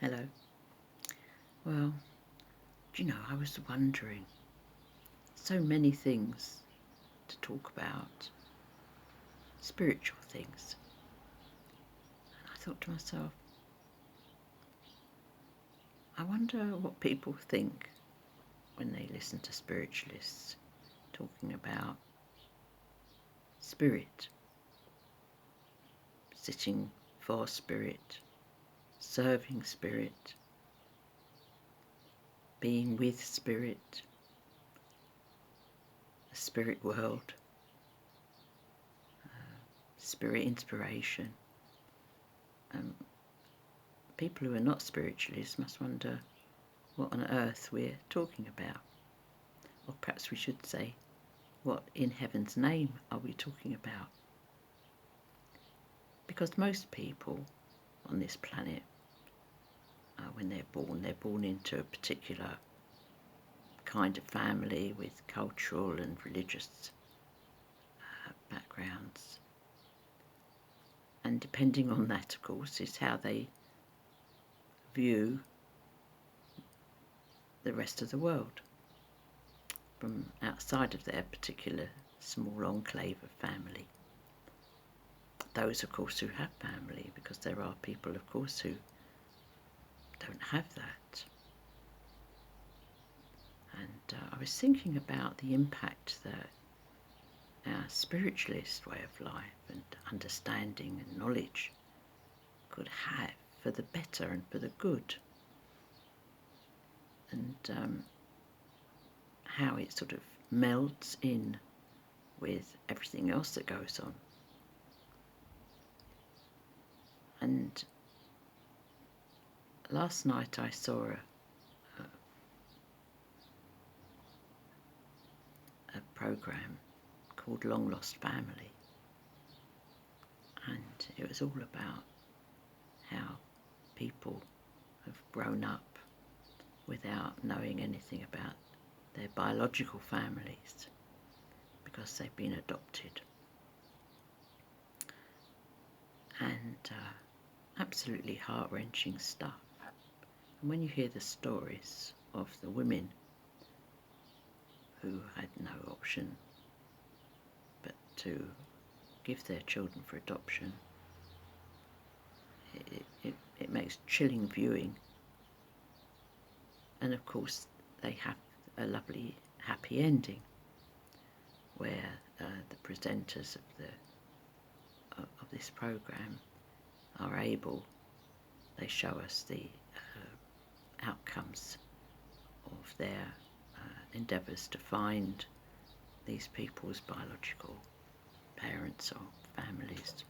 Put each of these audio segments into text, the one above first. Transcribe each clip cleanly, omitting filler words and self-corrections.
Hello. Well, I was wondering, so many things to talk about, spiritual things. And I thought to myself, I wonder what people think when they listen to spiritualists talking about spirit, sitting for spirit, serving spirit, being with spirit, the spirit world, spirit inspiration. People who are not spiritualists must wonder what on earth we're talking about. Or perhaps we should say, what in heaven's name are we talking about? Because most people on this planet, when they're born into a particular kind of family with cultural and religious backgrounds. And depending on that, of course, is how they view the rest of the world from outside of their particular small enclave of family. Those, of course, who have family, because there are people, of course, who don't have that. And I was thinking about the impact that our spiritualist way of life and understanding and knowledge could have for the better and for the good. And how it sort of melds in with everything else that goes on. And last night I saw a program called Long Lost Family, and it was all about how people have grown up without knowing anything about their biological families because they've been adopted. And absolutely heart-wrenching stuff. And when you hear the stories of the women who had no option but to give their children for adoption, it makes chilling viewing. And of course they have a lovely happy ending where the presenters of this program are able, they show us the outcomes of their endeavours to find these people's biological parents or families.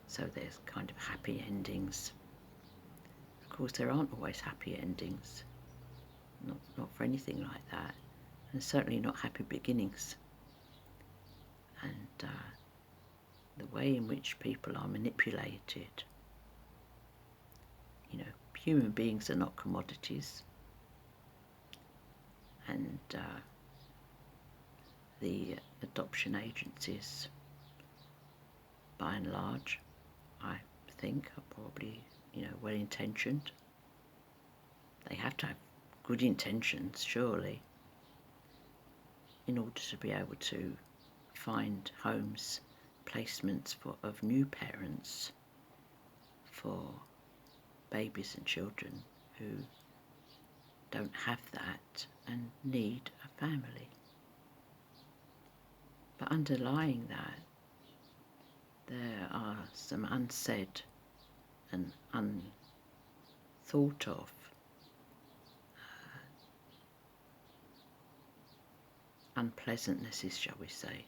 So there's kind of happy endings. Of course there aren't always happy endings, not for anything like that, and certainly not happy beginnings. And the way in which people are manipulated. Human beings are not commodities, and the adoption agencies, by and large, I think, are probably, well intentioned. They have to have good intentions, surely, in order to be able to find homes, placements of new parents for babies and children who don't have that and need a family. But underlying that, there are some unsaid and unthought of unpleasantnesses, shall we say.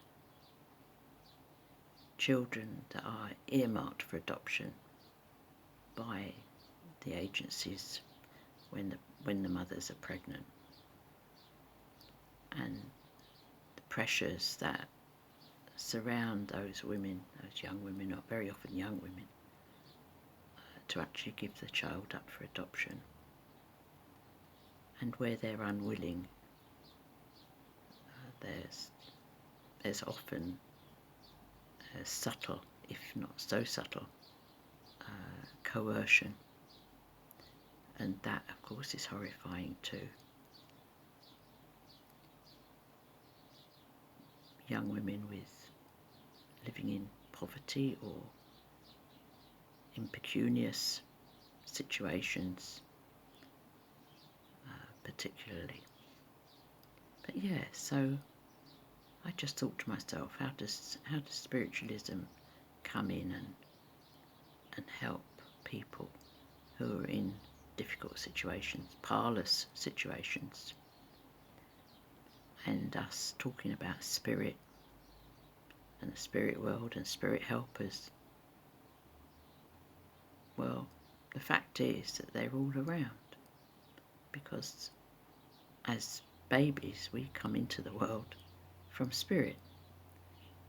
Children that are earmarked for adoption by the agencies when the mothers are pregnant, and the pressures that surround those women, those young women, or very often young women, to actually give the child up for adoption, and where they're unwilling, there's often subtle, if not so subtle, coercion And that, of course, is horrifying too. Young women living in poverty or impecunious situations, particularly. But yeah, so I just thought to myself, how does spiritualism come in and help people who are in difficult situations, parlous situations, and us talking about spirit and the spirit world and spirit helpers. Well, the fact is that they're all around, because as babies we come into the world from spirit,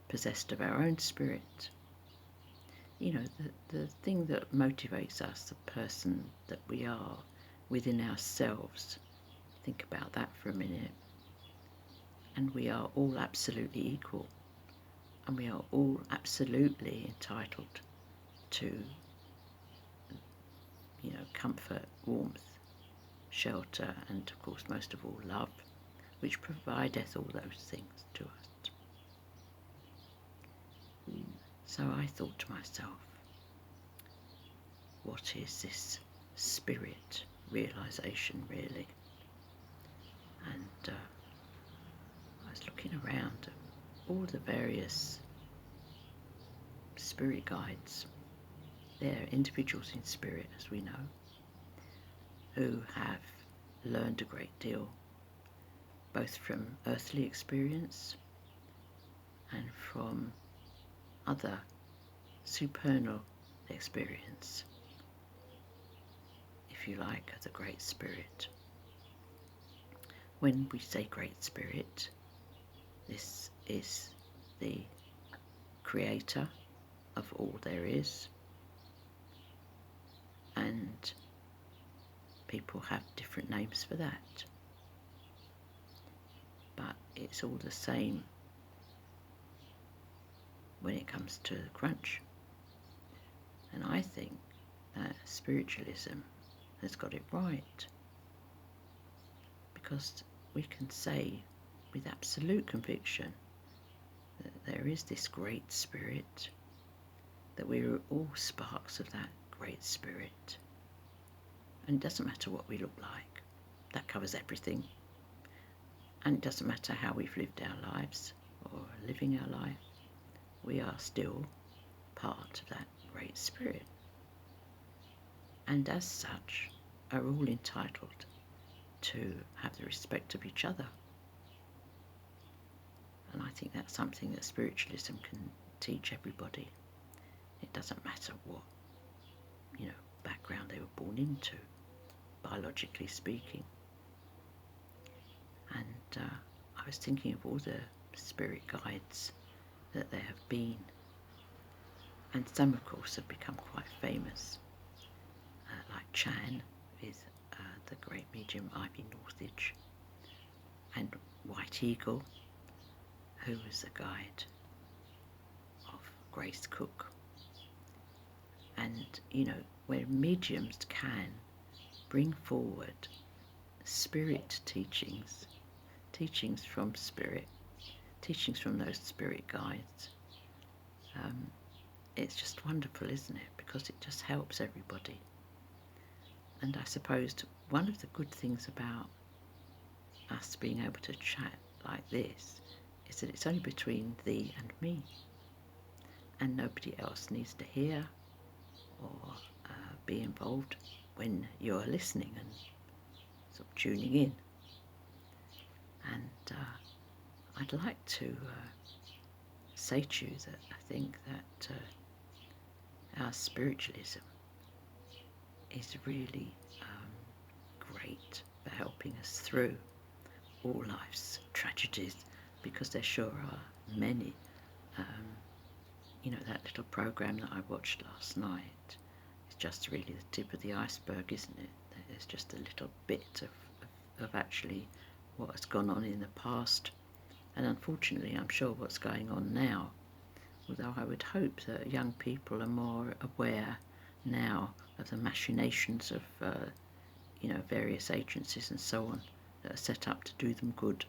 possessed of our own spirit. You know, the thing that motivates us, the person that we are within ourselves. Think about that for a minute. And we are all absolutely equal. And we are all absolutely entitled to, you know, comfort, warmth, shelter, and of course most of all love, which provideth all those things to us. So I thought to myself, what is this spirit realization really? And I was looking around at all the various spirit guides. They're individuals in spirit, as we know, who have learned a great deal, both from earthly experience and from other supernal experience, if you like, of the Great Spirit. When we say Great Spirit, this is the creator of all there is, and people have different names for that, but it's all the same when it comes to the crunch. And I think that spiritualism has got it right, because we can say with absolute conviction that there is this great spirit, that we are all sparks of that great spirit. And it doesn't matter what we look like, that covers everything. And it doesn't matter how we've lived our lives or living our life, we are still part of that great spirit, and as such are all entitled to have the respect of each other. And I think that's something that spiritualism can teach everybody. It doesn't matter what, you know, background they were born into, biologically speaking. And I was thinking of all the spirit guides that there have been, and some of course have become quite famous, like Chan with the great medium Ivy Northage, and White Eagle, who was a guide of Grace Cook. And you know, where mediums can bring forward spirit teachings from spirit, teachings from those spirit guides, it's just wonderful, isn't it? Because it just helps everybody. And I suppose one of the good things about us being able to chat like this is that it's only between thee and me, and nobody else needs to hear or be involved when you're listening and sort of tuning in. And I'd like to say to you that I think that our spiritualism is really great for helping us through all life's tragedies, because there sure are many. You know, that little program that I watched last night is just really the tip of the iceberg, isn't it? There's just a little bit of actually what has gone on in the past, and unfortunately I'm sure what's going on now, although I would hope that young people are more aware now of the machinations of various agencies and so on that are set up to do them good.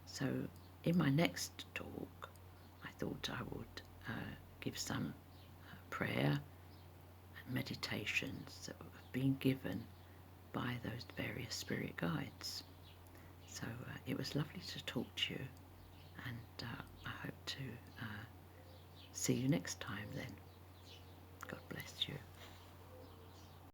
So in my next talk, I thought I would give some prayer and meditations that have been given by those various spirit guides. So it was lovely to talk to you, and I hope to see you next time then. God bless you.